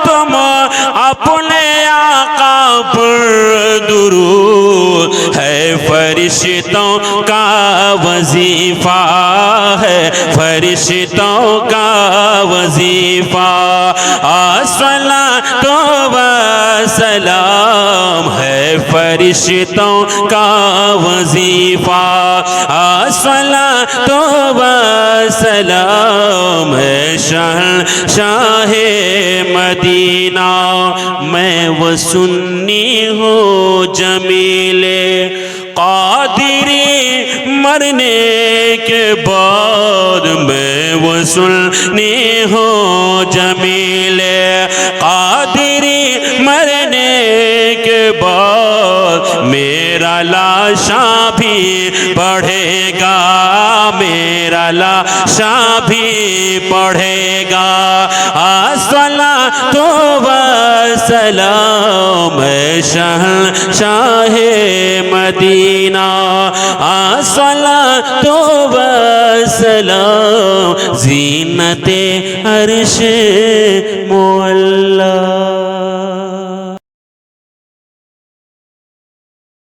تم اپنے آقا پر درود ہے فرشتوں کا وظیفہ ہے فرشتوں کا وظیفہ الصلاۃ والسلام ہے فرشتوں کا وظیفہ الصلاۃ والسلام ہے شہنشاہ مدینہ میں وہ سنی ہوں جمیل قادری مرنے کے بعد میں وہ سنی ہوں جمیل قادری مرنے کے بعد میرا لاشا بھی پڑھے گا میرا لاشا بھی پڑھے گا الصلاۃ والسلام شہنشاہ مدینہ الصلاۃ والسلام زینت عرش معلی